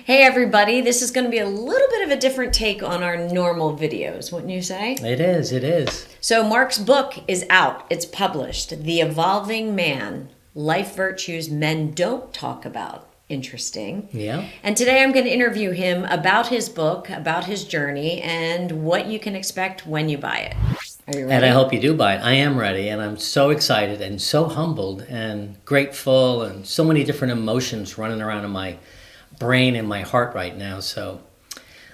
Hey everybody, this is going to be a little bit of a different take on our normal videos, wouldn't you say? It is. So Mark's book is out. It's published. The Evolving Man, Life Virtues Men Don't Talk About. Interesting. Yeah. And today I'm going to interview him about his book, about his journey, and what you can expect when you buy it. Are you ready? And I hope you do buy it. I am ready, and I'm so excited and so humbled and grateful and so many different emotions running around in my brain and my heart right now. So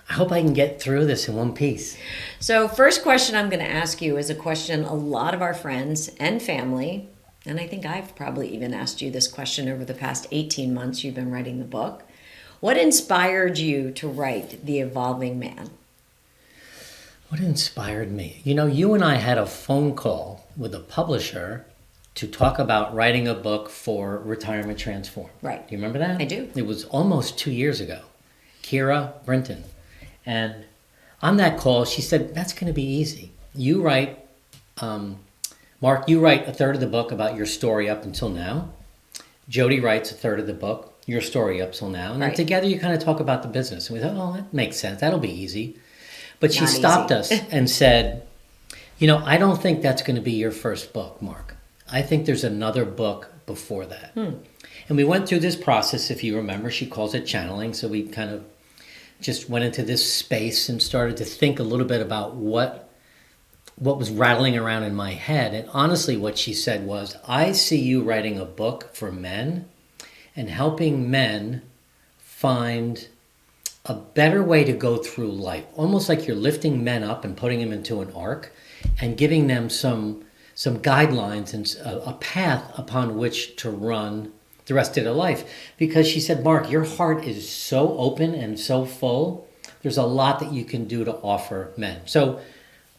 I hope I can get through this in one piece. So first question I'm going to ask you is a question a lot of our friends and family, and I think I've probably even asked you this question over the past 18 months you've been writing the book. What inspired you to write The Evolving Man? What inspired me? You know, you and I had a phone call with a publisher to talk about writing a book for Retirement Transform. Right. Do you remember that? I do. It was almost 2 years ago. Kira Brinton. And on that call, she said, that's going to be easy. You write, Mark, you write a third of the book about your story up until now. Jody writes a third of the book, your story up till now. And then together you kind of talk about the business. And we thought, oh, that makes sense. That'll be easy. But she stopped us and said, you know, I don't think that's going to be your first book, Mark. I think there's another book before that. And we went through this process, if you remember. She calls it channeling. So we kind of just went into this space and started to think a little bit about what was rattling around in my head. And honestly, what she said was, I see you writing a book for men and helping men find a better way to go through life. Almost like you're lifting men up and putting them into an arc and giving them some guidelines and a path upon which to run the rest of their life. Because she said, Mark, your heart is so open and so full. There's a lot that you can do to offer men. So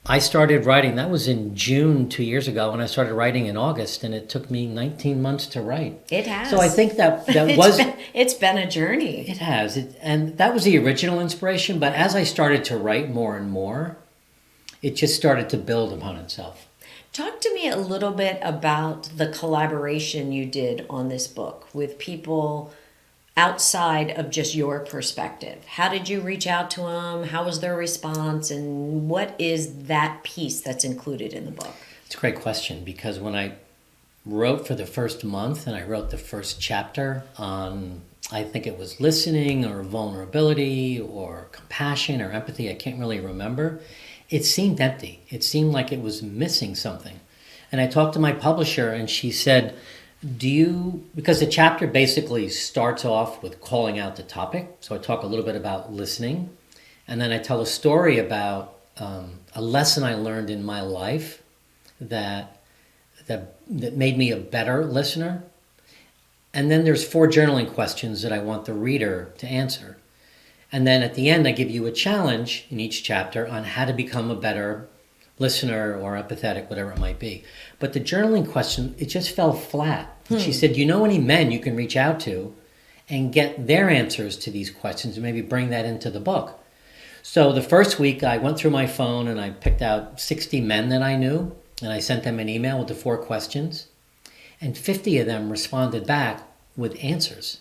I started writing. That was in June 2 years ago, and I started writing in August, and it took me 19 months to write. It has. So I think that it's been a journey. It has. And that was the original inspiration. But as I started to write more and more, it just started to build upon itself. Talk to me a little bit about the collaboration you did on this book with people outside of just your perspective. How did you reach out to them? How was their response? And what is that piece that's included in the book? It's a great question, because when I wrote for the first month and I wrote the first chapter on, I think it was listening or vulnerability or compassion or empathy, I can't really remember. It seemed empty. It seemed like it was missing something. And I talked to my publisher and she said, because the chapter basically starts off with calling out the topic. So I talk a little bit about listening. And then I tell a story about a lesson I learned in my life that made me a better listener. And then there's 4 journaling questions that I want the reader to answer. And then at the end, I give you a challenge in each chapter on how to become a better listener or empathetic, whatever it might be. But the journaling question, it just fell flat. She said, you know any men you can reach out to and get their answers to these questions and maybe bring that into the book? So the first week, I went through my phone and I picked out 60 men that I knew, and I sent them an email with the 4 questions. And 50 of them responded back with answers.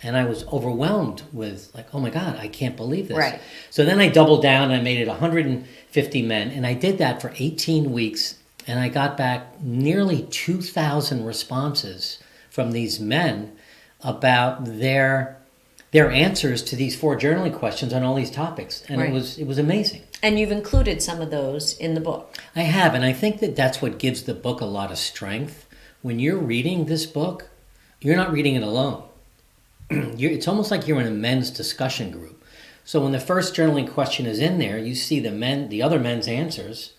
And I was overwhelmed with like, oh my God, I can't believe this. Right. So then I doubled down and I made it 150 men. And I did that for 18 weeks. And I got back nearly 2,000 responses from these men about their answers to these 4 journaling questions on all these topics. And it was amazing. And you've included some of those in the book. I have. And I think that's what gives the book a lot of strength. When you're reading this book, you're not reading it alone. It's almost like you're in a men's discussion group. So when the first journaling question is in there, you see the other men's answers,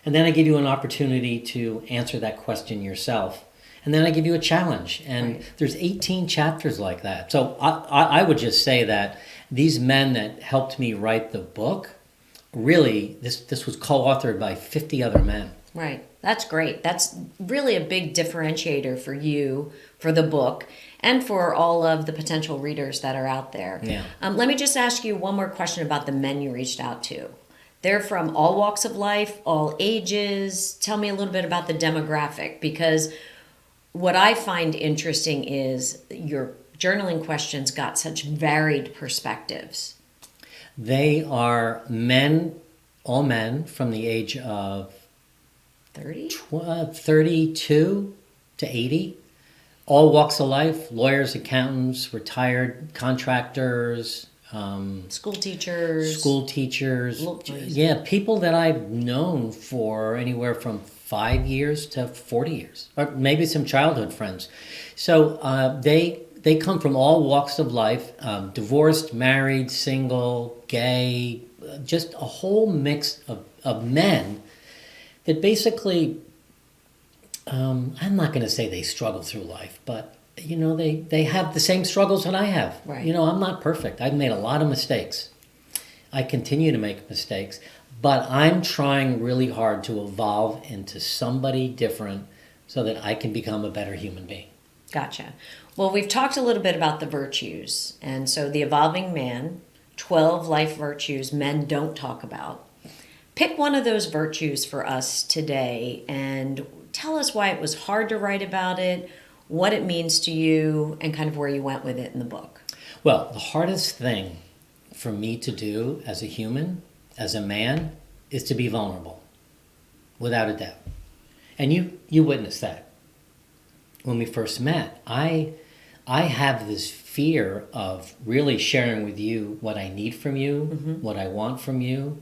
and then I give you an opportunity to answer that question yourself. And then I give you a challenge, and there's 18 chapters like that. So I would just say that these men that helped me write the book, really, this was co-authored by 50 other men. Right. That's great. That's really a big differentiator for you, for the book, and for all of the potential readers that are out there. Yeah. Let me just ask you one more question about the men you reached out to. They're from all walks of life, all ages. Tell me a little bit about the demographic, because what I find interesting is your journaling questions got such varied perspectives? They are men, all men from the age of 30? 32 to 80. All walks of life, lawyers, accountants, retired contractors, School teachers. yeah, people that I've known for anywhere from 5 years to 40 years, or maybe some childhood friends. So they come from all walks of life, divorced, married, single, gay, just a whole mix of men that basically, I'm not going to say they struggle through life, but they have the same struggles that I have. Right. I'm not perfect. I've made a lot of mistakes. I continue to make mistakes, but I'm trying really hard to evolve into somebody different so that I can become a better human being. Gotcha. Well, we've talked a little bit about the virtues. And so the evolving man, 12 life virtues men don't talk about. Pick one of those virtues for us today and tell us why it was hard to write about it, what it means to you, and kind of where you went with it in the book. Well, the hardest thing for me to do as a human, as a man, is to be vulnerable, without a doubt. And you witnessed that when we first met. I have this fear of really sharing with you what I need from you, what I want from you.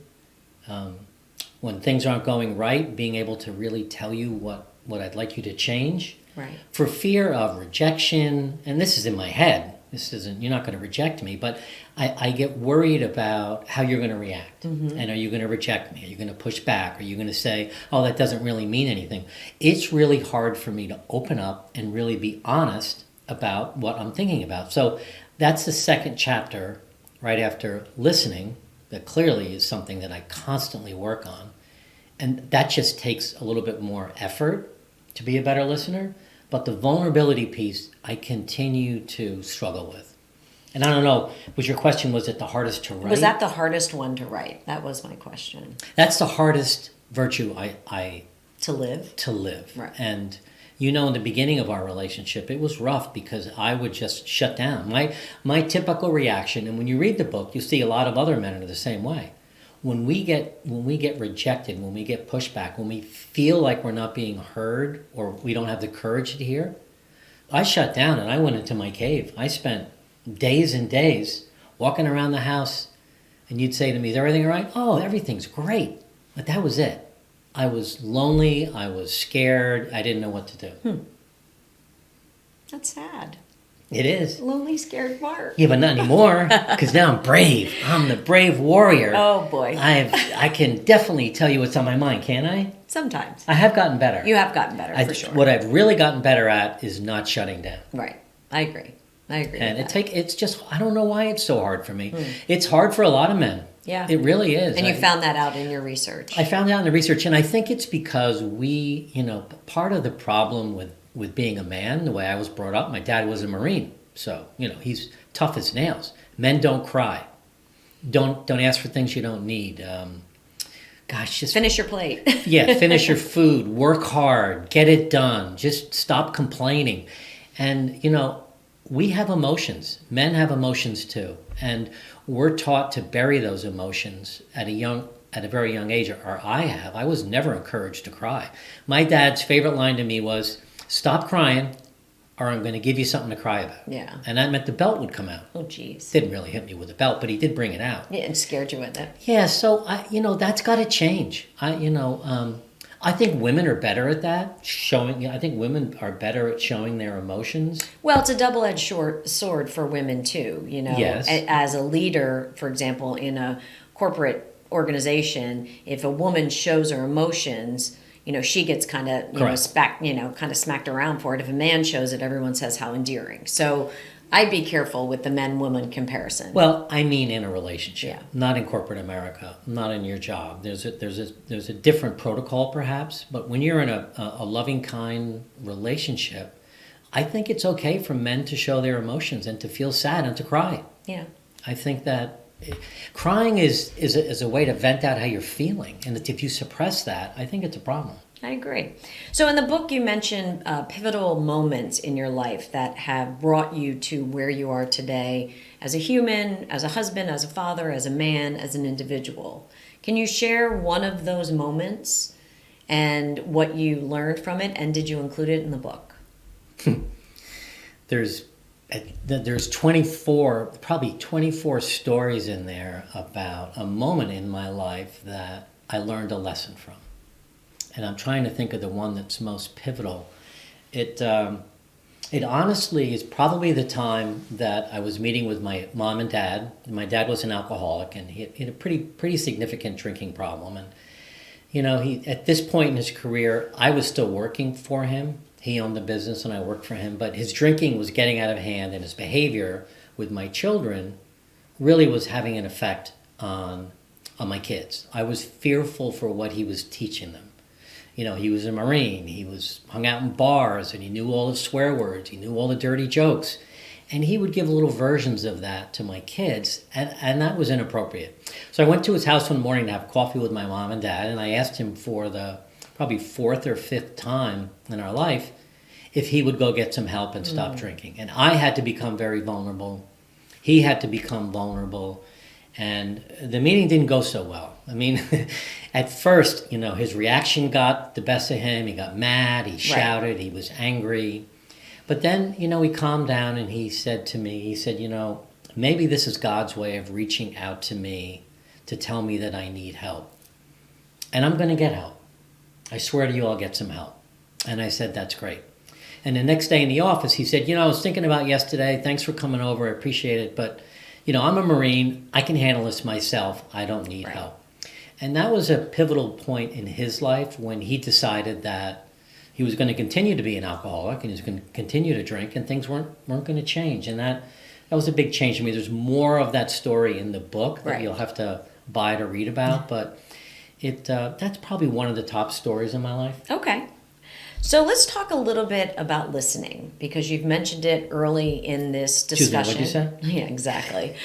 When things aren't going right, being able to really tell you what I'd like you to change. Right. For fear of rejection, and this is in my head, you're not going to reject me, but I get worried about how you're going to react. And are you going to reject me? Are you going to push back? Are you going to say, oh, that doesn't really mean anything? It's really hard for me to open up and really be honest about what I'm thinking about. So that's the second chapter right after listening. That clearly is something that I constantly work on. And that just takes a little bit more effort to be a better listener. But the vulnerability piece, I continue to struggle with. And I don't know, was your question, was it the hardest to write? Was that the hardest one to write? That was my question. That's the hardest virtue I To live? to live. Right. And in the beginning of our relationship, it was rough because I would just shut down. My typical reaction, and when you read the book, you see a lot of other men are the same way. When we get rejected, when we get pushback, when we feel like we're not being heard or we don't have the courage to hear, I shut down and I went into my cave. I spent days and days walking around the house, and you'd say to me, is everything all right? Oh, everything's great. But that was it. I was lonely, I was scared, I didn't know what to do. That's sad. It is. Lonely, scared Mark. Yeah, but not anymore, because now I'm brave. I'm the brave warrior. Oh, boy. I can definitely tell you what's on my mind, can't I? Sometimes. I have gotten better. You have gotten better, for sure. What I've really gotten better at is not shutting down. Right. I agree. And it's just, I don't know why it's so hard for me. It's hard for a lot of men. Yeah. It really is. And you found that out in your research. I found out in the research, and I think it's because part of the problem with being a man, the way I was brought up, my dad was a Marine. So, he's tough as nails. Men don't cry. Don't ask for things you don't need. Just finish your plate. Yeah, finish your food. Work hard. Get it done. Just stop complaining. And, we have emotions. Men have emotions too. And we're taught to bury those emotions at a very young age, or I was never encouraged to cry. My dad's favorite line to me was, stop crying, or I'm going to give you something to cry about. Yeah. And that meant the belt would come out. Oh, geez. Didn't really hit me with a belt, but he did bring it out. Yeah, and scared you with it. Yeah, so, that's got to change. I think women are better at that, I think women are better at showing their emotions. Well, it's a double-edged sword for women, too. Yes. As a leader, for example, in a corporate organization, if a woman shows her emotions, she gets kind of, smacked around for it. If a man shows it, everyone says how endearing. So I'd be careful with the men-woman comparison. Well, I mean in a relationship, Yeah. not in corporate America, not in your job. There's a different protocol, perhaps, but when you're in a loving, kind relationship, I think it's okay for men to show their emotions and to feel sad and to cry. Yeah. I think that crying is a way to vent out how you're feeling, and if you suppress that, I think it's a problem. I agree. So in the book, you mentioned pivotal moments in your life that have brought you to where you are today as a human, as a husband, as a father, as a man, as an individual. Can you share one of those moments and what you learned from it, and did you include it in the book? There's 24, probably 24 stories in there about a moment in my life that I learned a lesson from. And I'm trying to think of the one that's most pivotal. It honestly is probably the time that I was meeting with my mom and dad. My dad was an alcoholic, and he had a pretty significant drinking problem. And he at this point in his career, I was still working for him. He owned the business, and I worked for him. But his drinking was getting out of hand, and his behavior with my children really was having an effect on my kids. I was fearful for what he was teaching them. He was a Marine. He hung out in bars, and he knew all the swear words. He knew all the dirty jokes. And he would give little versions of that to my kids, and that was inappropriate. So I went to his house one morning to have coffee with my mom and dad, and I asked him for the probably fourth or fifth time in our life if he would go get some help and stop drinking. And I had to become very vulnerable. He had to become vulnerable. And the meeting didn't go so well. I mean, at first, his reaction got the best of him. He got mad, he shouted, he was angry. But then, he calmed down and he said to me, maybe this is God's way of reaching out to me to tell me that I need help. And I'm going to get help. I swear to you, I'll get some help. And I said, that's great. And the next day in the office, he said, I was thinking about yesterday. Thanks for coming over. I appreciate it. But I'm a Marine. I can handle this myself. I don't need help. And that was a pivotal point in his life when he decided that he was going to continue to be an alcoholic and he was going to continue to drink, and things weren't going to change. And that was a big change for me. There's more of that story in the book that you'll have to buy to read about. But that's probably one of the top stories in my life. Okay. So let's talk a little bit about listening, because you've mentioned it early in this discussion. Excuse me, what'd you say? Yeah, exactly.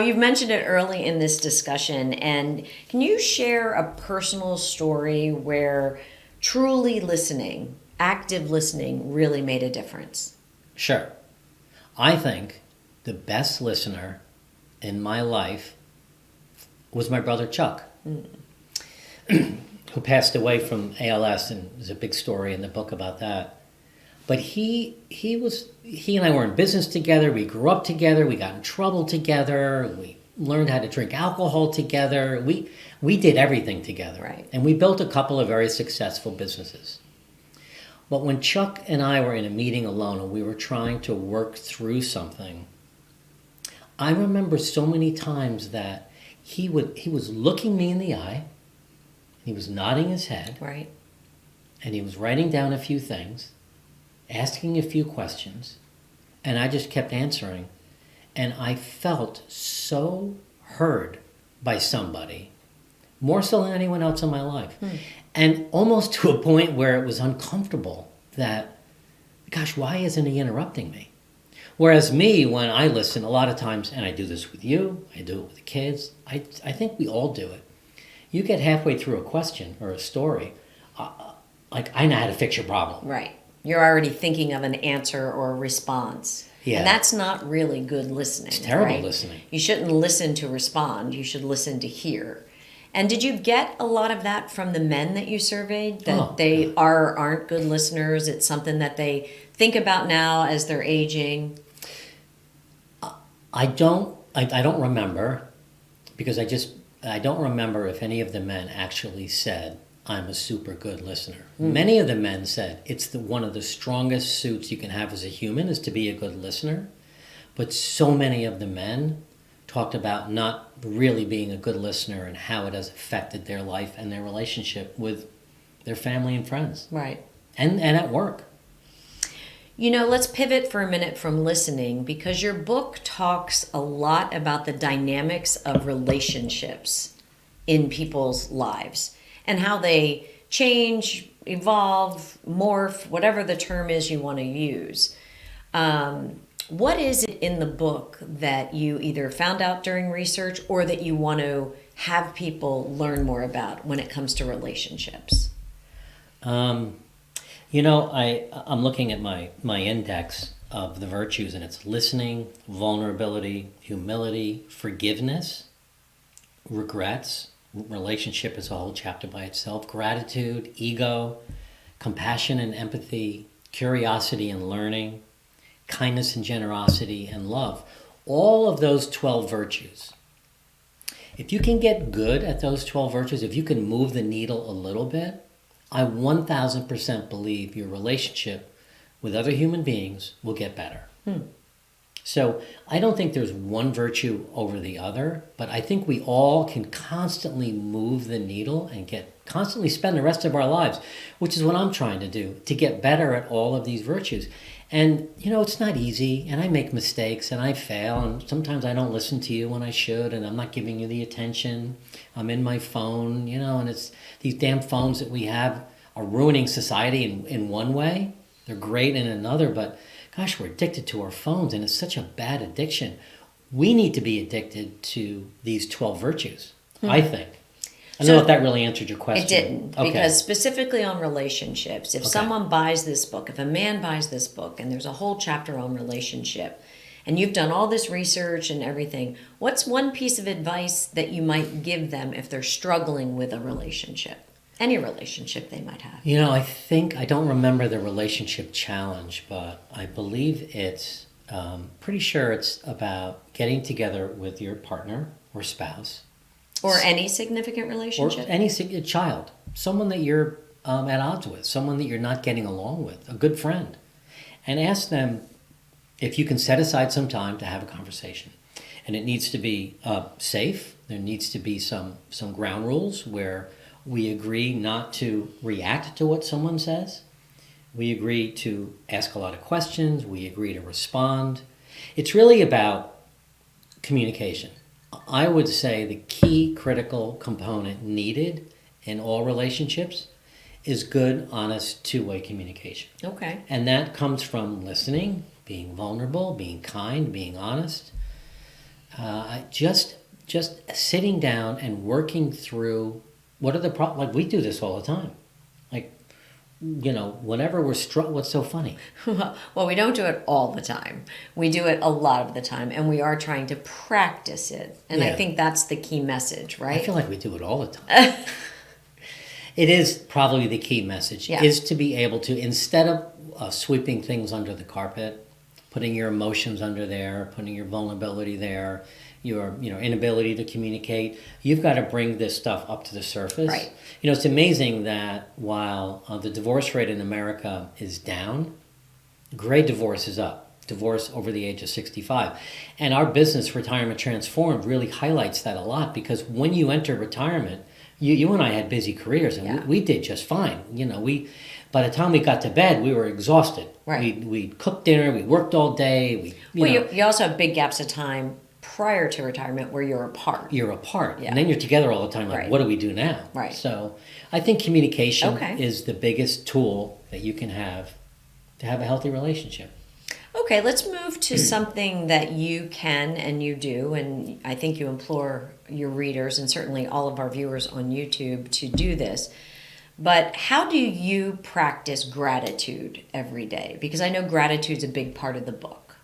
You've mentioned it early in this discussion. And can you share a personal story where truly listening, active listening, really made a difference? Sure. I think the best listener in my life was my brother Chuck. Who passed away from ALS, and there's a big story in the book about that. But he and I were in business together. We grew up together. We got in trouble together. We learned how to drink alcohol together. We did everything together. Right. And we built a couple of very successful businesses. But when Chuck and I were in a meeting alone and we were trying to work through something, I remember so many times that he was looking me in the eye. He was nodding his head. Right. And he was writing down a few things, asking a few questions, and I just kept answering. And I felt so heard by somebody, more so than anyone else in my life. And almost to a point where it was uncomfortable that, gosh, why isn't he interrupting me? Whereas me, when I listen, a lot of times, and I do this with you, I do it with the kids, I think we all do it. You get halfway through a question or a story, like I know how to fix your problem. Right. You're already thinking of an answer or a response. Yeah. And that's not really good listening. It's terrible right? listening. You shouldn't listen to respond. You should listen to hear. And did you get a lot of that from the men that you surveyed? That they aren't good listeners? It's something that they think about now as they're aging? I don't remember, because I don't remember if any of the men actually said, I'm a super good listener. Many of the men said it's one of the strongest suits you can have as a human is to be a good listener. But so many of the men talked about not really being a good listener and how it has affected their life and their relationship with their family and friends. Right. And at work. Let's pivot for a minute from listening, because your book talks a lot about the dynamics of relationships in people's lives and how they change, evolve, morph, whatever the term is you want to use. What is it in the book that you either found out during research or that you want to have people learn more about when it comes to relationships? I'm looking at my index of the virtues, and it's listening, vulnerability, humility, forgiveness, regrets, relationship is a whole chapter by itself, gratitude, ego, compassion and empathy, curiosity and learning, kindness and generosity, and love. All of those 12 virtues. If you can get good at those 12 virtues, if you can move the needle a little bit, I 1000% believe your relationship with other human beings will get better. So I don't think there's one virtue over the other, but I think we all can constantly move the needle and constantly spend the rest of our lives, which is what I'm trying to do, to get better at all of these virtues. And, it's not easy, and I make mistakes, and I fail, and sometimes I don't listen to you when I should, and I'm not giving you the attention. I'm in my phone, and it's these damn phones that we have are ruining society in one way. They're great in another, but gosh, we're addicted to our phones, and it's such a bad addiction. We need to be addicted to these 12 virtues, I think. I don't know if that really answered your question. It didn't, okay. Because specifically on relationships, if someone buys this book, if a man buys this book, and there's a whole chapter on relationship, and you've done all this research and everything, what's one piece of advice that you might give them if they're struggling with a relationship? Any relationship they might have. I don't remember the relationship challenge, but I believe it's, pretty sure it's about getting together with your partner or spouse. Or any significant relationship? Or any child. Someone that you're at odds with. Someone that you're not getting along with. A good friend. And ask them if you can set aside some time to have a conversation. And it needs to be safe. There needs to be some ground rules where we agree not to react to what someone says. We agree to ask a lot of questions. We agree to respond. It's really about communication. I would say the key critical component needed in all relationships is good, honest, two-way communication. Okay. And that comes from listening, being vulnerable, being kind, being honest. Just sitting down and working through what are the problems. Like, we do this all the time. Like, whenever we're what's so funny? Well, we don't do it all the time. We do it a lot of the time, and we are trying to practice it. And I think that's the key message, right? I feel like we do it all the time. It is probably the key message, is to be able to, instead of sweeping things under the carpet, putting your emotions under there, putting your vulnerability there, your inability to communicate, you've got to bring this stuff up to the surface. Right. It's amazing that while the divorce rate in America is down, gray divorce is up. Divorce over the age of 65. And our business, Retirement Transformed, really highlights that a lot, because when you enter retirement, you and I had busy careers, and we did just fine. By the time we got to bed, we were exhausted. Right. We cooked dinner, we worked all day. You also have big gaps of time prior to retirement where you're apart. You're apart. And then you're together all the time. Like, what do we do now? Right. So I think communication is the biggest tool that you can have to have a healthy relationship. Okay, let's move to something that you can and you do, and I think you implore your readers and certainly all of our viewers on YouTube to do this. But how do you practice gratitude every day? Because I know gratitude's a big part of the book.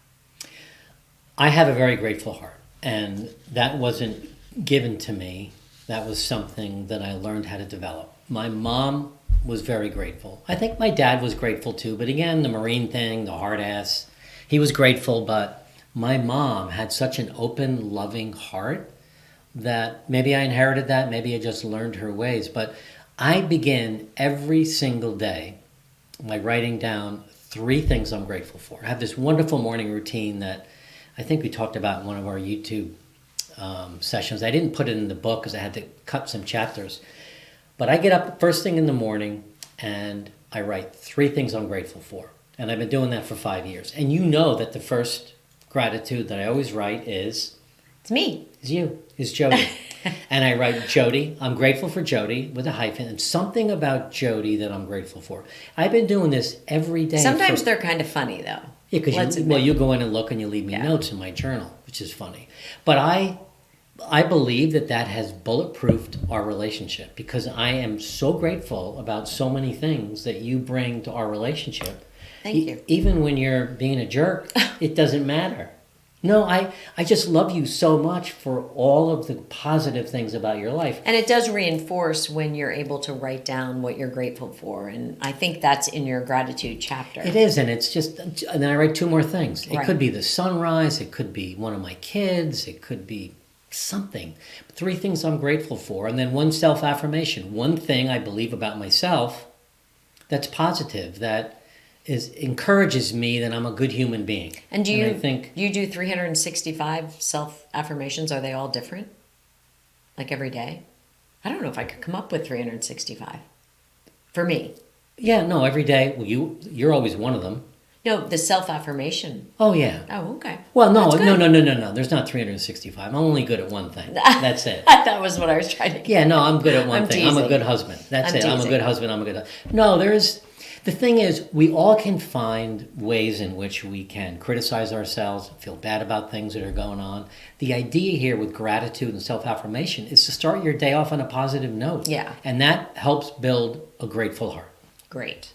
I have a very grateful heart, and that wasn't given to me. That was something that I learned how to develop. My mom was very grateful. I think my dad was grateful too, but again, the Marine thing, the hard ass, he was grateful, but my mom had such an open, loving heart that maybe I inherited that, maybe I just learned her ways, but I begin every single day by writing down 3 things I'm grateful for. I have this wonderful morning routine that I think we talked about in one of our YouTube sessions. I didn't put it in the book because I had to cut some chapters. But I get up first thing in the morning and I write 3 things I'm grateful for. And I've been doing that for 5 years. And you know that the first gratitude that I always write is... It's me. It's you. It's Jody. And I write Jody. I'm grateful for Jody with a hyphen. And something about Jody that I'm grateful for. I've been doing this every day. Sometimes they're kind of funny, though. Yeah, because you go in and look and you leave me notes in my journal, which is funny. But I I believe that has bulletproofed our relationship because I am so grateful about so many things that you bring to our relationship. Thank you. Even when you're being a jerk, it doesn't matter. No, I just love you so much for all of the positive things about your life. And it does reinforce when you're able to write down what you're grateful for. And I think that's in your gratitude chapter. It is, and it's just, and then I write 2 more things. It Right. could be the sunrise, it could be one of my kids, it could be something. 3 things I'm grateful for, and then 1 self-affirmation. 1 thing I believe about myself that's positive, that encourages me that I'm a good human being. And do I think you do 365 self-affirmations? Are they all different? Like every day? I don't know if I could come up with 365. For me. yeah, no, every day. Well, you're always one of them. No, the self-affirmation. Oh yeah. Oh, okay. Well, no, That's no, good. no, no, no, no. There's not 365. I'm only good at 1 thing. That's it. That was what I was trying to get. Yeah, no, I'm good at one I'm thing. I'm a teasing. good husband. That's I'm it. I'm a teasing. good husband. I'm a good. No, the thing is, we all can find ways in which we can criticize ourselves, feel bad about things that are going on. The idea here with gratitude and self-affirmation is to start your day off on a positive note. Yeah. And that helps build a grateful heart. Great.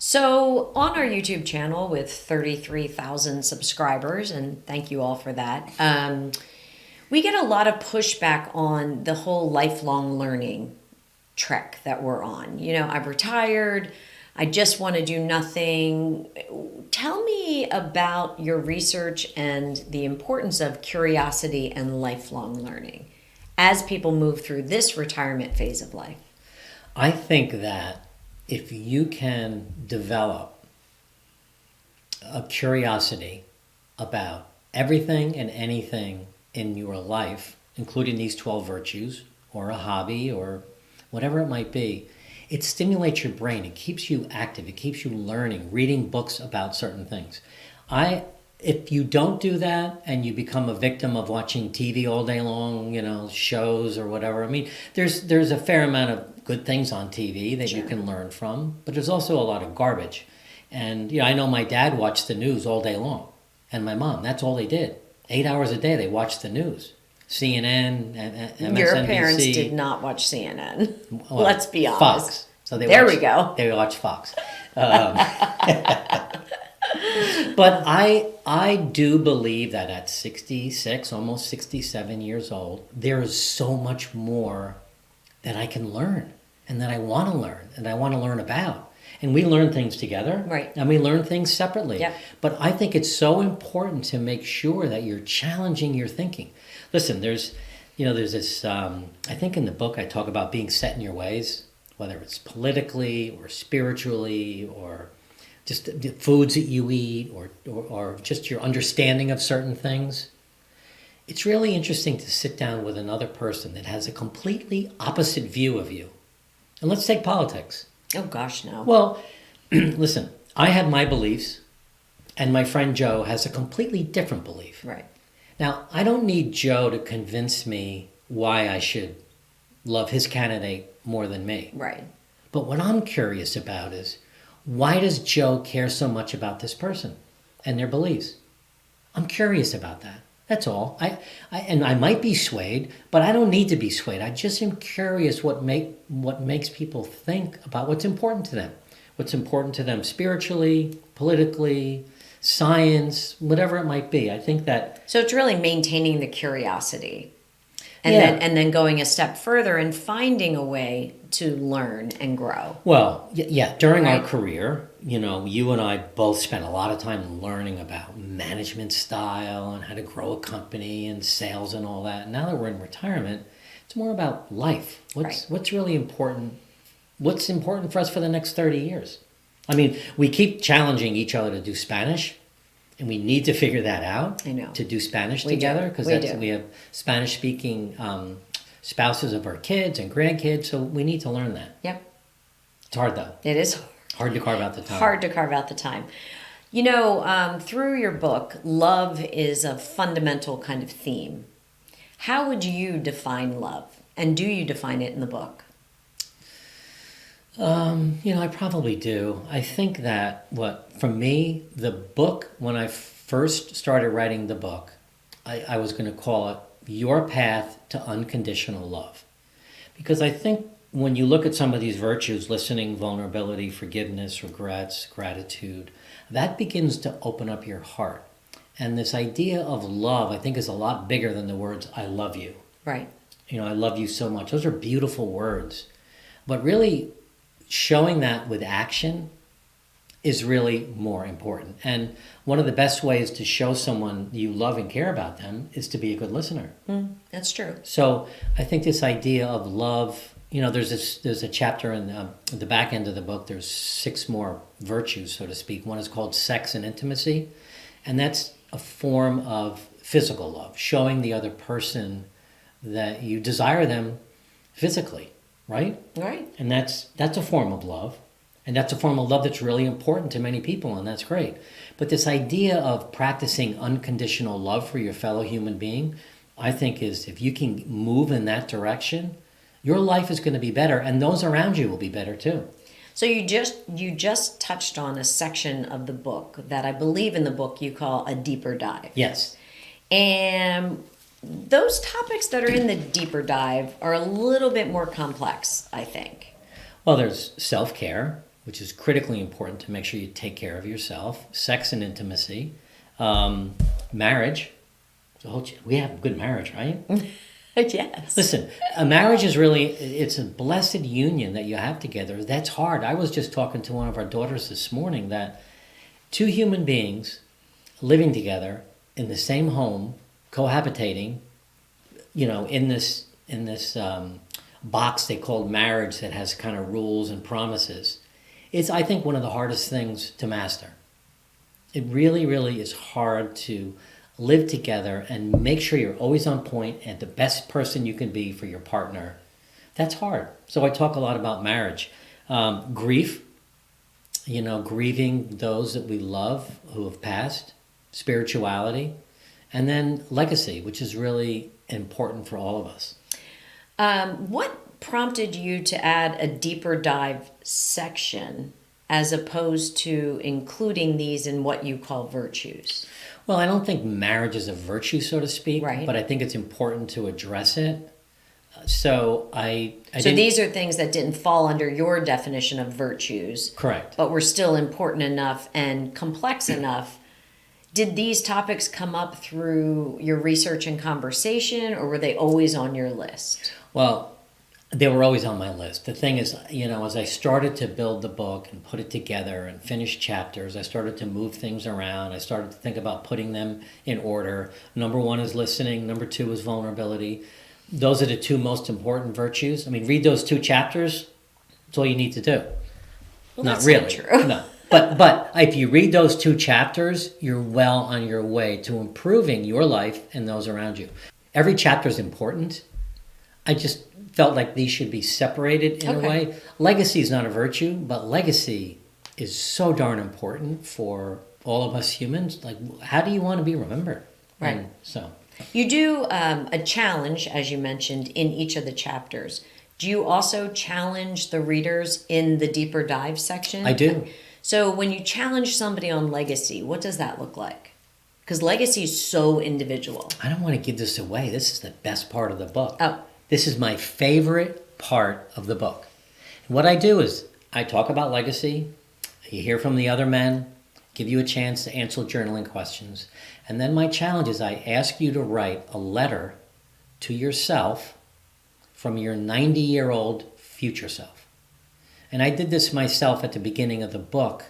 So on our YouTube channel with 33,000 subscribers, and thank you all for that, we get a lot of pushback on the whole lifelong learning trek that we're on. You know, I've retired. I just want to do nothing. Tell me about your research and the importance of curiosity and lifelong learning as people move through this retirement phase of life. I think that if you can develop a curiosity about everything and anything in your life, including these 12 virtues, or a hobby, or whatever it might be, it stimulates your brain. It keeps you active. It keeps you learning, reading books about certain things. If you don't do that and you become a victim of watching TV all day long, shows or whatever, I mean, there's a fair amount of good things on TV that you can learn from, but there's also a lot of garbage. And I know my dad watched the news all day long, and my mom, that's all they did. 8 hours a day they watched the news. CNN, MSNBC. Your parents did not watch CNN. Well, Let's be honest. Fox. So There we go. They watch Fox. But I do believe that at 66, almost 67 years old, there is so much more that I can learn and that I want to learn and I want to learn about. And we learn things together. Right. And we learn things separately. Yep. But I think it's so important to make sure that you're challenging your thinking. Listen, there's this, I think in the book I talk about being set in your ways, whether it's politically or spiritually or just the foods that you eat or just your understanding of certain things. It's really interesting to sit down with another person that has a completely opposite view of you. And let's take politics. Oh, gosh, no. Well, listen, I have my beliefs, and my friend Joe has a completely different belief. Right. Now, I don't need Joe to convince me why I should love his candidate more than me. Right. But what I'm curious about is, why does Joe care so much about this person and their beliefs? I'm curious about that. That's all. I might be swayed, but I don't need to be swayed. I just am curious what makes people think about what's important to them. What's important to them spiritually, politically, science, whatever it might be. I think that... So it's really maintaining the curiosity. And Yeah. then going a step further and finding a way to learn and grow. Well, yeah, during our Right. career, you and I both spent a lot of time learning about management style and how to grow a company and sales and all that. And now that we're in retirement, it's more about life. What's really important? What's important for us for the next 30 years? I mean, we keep challenging each other to do Spanish, and we need to figure that out. I know. To do Spanish We do. together, because We do. we have Spanish-speaking spouses of our kids and grandkids, so we need to learn that. Yep. It's hard, though. It is Hard to carve out the time. hard to carve out the time. Through your book, love is a fundamental kind of theme. How would you define love? And do you define it in the book? I probably do. I think that for me, the book, when I first started writing the book, I was going to call it your path to unconditional love. Because I think when you look at some of these virtues, listening, vulnerability, forgiveness, regrets, gratitude, that begins to open up your heart. And this idea of love, I think, is a lot bigger than the words, I love you. Right. I love you so much. Those are beautiful words. But really showing that with action is really more important. And one of the best ways to show someone you love and care about them is to be a good listener. That's true. So I think this idea of love, there's a chapter in the back end of the book. There's 6 more virtues, so to speak. One is called sex and intimacy. And that's a form of physical love, showing the other person that you desire them physically, right? Right. And that's a form of love. And that's a form of love that's really important to many people, and that's great. But this idea of practicing unconditional love for your fellow human being, I think is, if you can move in that direction, your life is going to be better, and those around you will be better too. So you just touched on a section of the book that I believe in the book you call a deeper dive. Yes. And those topics that are in the deeper dive are a little bit more complex, I think. Well, there's self-care, which is critically important to make sure you take care of yourself. Sex and intimacy. Marriage. We have a good marriage, right? Yes. Listen, a marriage is it's a blessed union that you have together. That's hard. I was just talking to one of our daughters this morning that 2 human beings living together in the same home, cohabitating, in this box they call marriage that has kind of rules and promises. It's, I think, one of the hardest things to master. It really, really is hard to live together and make sure you're always on point and the best person you can be for your partner. That's hard. So I talk a lot about marriage. Grief, grieving those that we love who have passed, spirituality, and then legacy, which is really important for all of us. What prompted you to add a deeper dive section as opposed to including these in what you call virtues? Well, I don't think marriage is a virtue, so to speak, right. But I think it's important to address it. So these are things that didn't fall under your definition of virtues. Correct. But were still important enough and complex enough. Did these topics come up through your research and conversation, or were they always on your list? Well, they were always on my list. The thing is, as I started to build the book and put it together and finish chapters, I started to move things around. I started to think about putting them in order. Number 1 is listening. Number 2 is vulnerability. Those are the 2 most important virtues. I mean, read those 2 chapters. That's all you need to do. Well, not that's really. Not true. No. But if you read those 2 chapters, you're well on your way to improving your life and those around you. Every chapter is important. I just felt like these should be separated in a way. Legacy is not a virtue, but legacy is so darn important for all of us humans. Like, how do you want to be remembered? Right. And so you do a challenge, as you mentioned, in each of the chapters. Do you also challenge the readers in the deeper dive section? I do. So when you challenge somebody on legacy, what does that look like? Because legacy is so individual. I don't want to give this away. This is the best part of the book. Oh. This is my favorite part of the book. And what I do is I talk about legacy. You hear from the other men, give you a chance to answer journaling questions. And then my challenge is I ask you to write a letter to yourself from your 90-year-old future self. And I did this myself at the beginning of the book.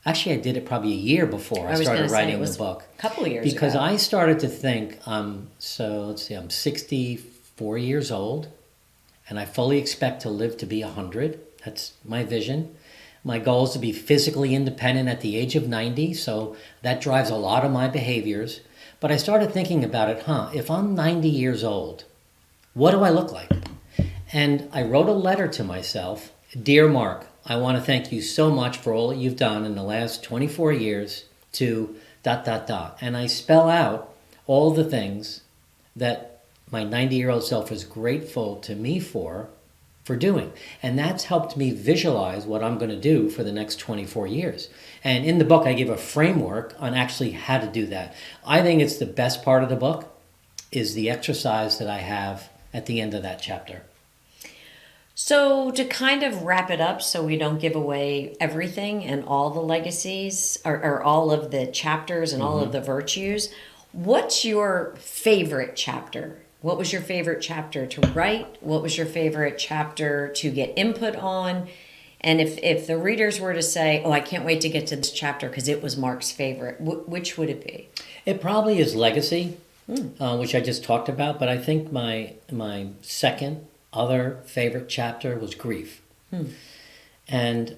Actually, I did it probably a year before I started writing the book. A couple of years because ago. I started to think, I'm 64 years old, and I fully expect to live to be 100. That's my vision. My goal is to be physically independent at the age of 90, so that drives a lot of my behaviors. But I started thinking about it, if I'm 90 years old, what do I look like? And I wrote a letter to myself. Dear Mark, I want to thank you so much for all that you've done in the last 24 years to ... And I spell out all the things that my 90-year-old self is grateful to me for doing. And that's helped me visualize what I'm going to do for the next 24 years. And in the book, I give a framework on actually how to do that. I think it's the best part of the book. is the exercise that I have at the end of that chapter. So, to kind of wrap it up so we don't give away everything and all the legacies or all of the chapters and all of the virtues, what's your favorite chapter? What was your favorite chapter to write? What was your favorite chapter to get input on? And if the readers were to say, oh, I can't wait to get to this chapter because it was Mark's favorite, which would it be? It probably is legacy, which I just talked about, but I think my second other favorite chapter was grief. And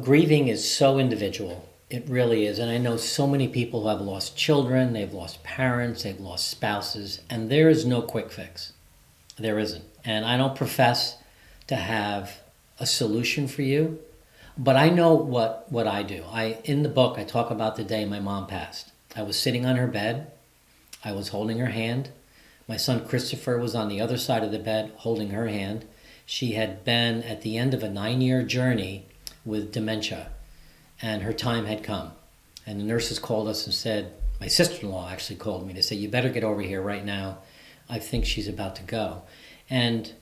grieving is so individual. It really is. And I know so many people who have lost children, they've lost parents, they've lost spouses, and there is no quick fix. There isn't. And I don't profess to have a solution for you, but I know what I do. In the book, I talk about the day my mom passed. I was sitting on her bed. I was holding her hand. My son Christopher was on the other side of the bed holding her hand. She had been at the end of a 9-year journey with dementia, and her time had come. And the nurses called us and said, my sister-in-law actually called me to say, you better get over here right now. I think she's about to go. And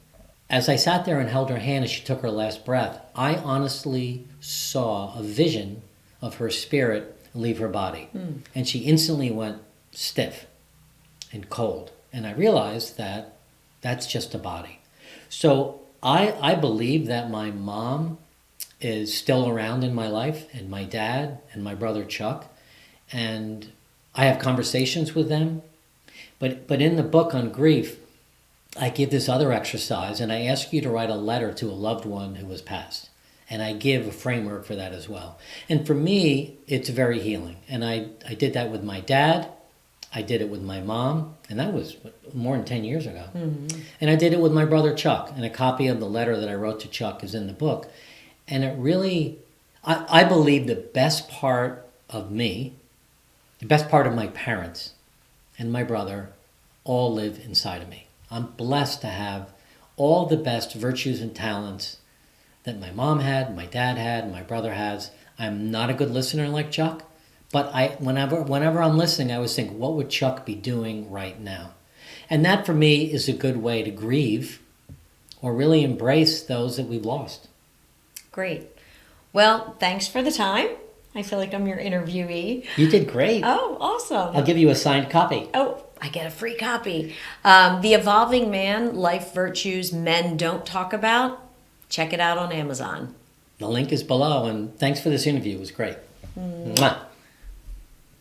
as I sat there and held her hand as she took her last breath, I honestly saw a vision of her spirit leave her body. And she instantly went stiff and cold. And I realized that that's just a body. So I believe that my mom is still around in my life, and my dad and my brother Chuck. And I have conversations with them. But in the book on grief, I give this other exercise, and I ask you to write a letter to a loved one who has passed. And I give a framework for that as well. And for me, it's very healing. And I did that with my dad. I did it with my mom, and that was more than 10 years ago. And I did it with my brother Chuck, and a copy of the letter that I wrote to Chuck is in the book. And it really, I believe the best part of me, the best part of my parents and my brother all live inside of me. I'm blessed to have all the best virtues and talents that my mom had, my dad had, my brother has. I'm not a good listener like Chuck, but whenever I'm listening, I always think, what would Chuck be doing right now? And that for me is a good way to grieve or really embrace those that we've lost. Great. Well, thanks for the time. I feel like I'm your interviewee. You did great. Oh, awesome. I'll give you a signed copy. Oh, I get a free copy. The Evolving Man, Life Virtues Men Don't Talk About. Check it out on Amazon. The link is below, and thanks for this interview. It was great. Mwah.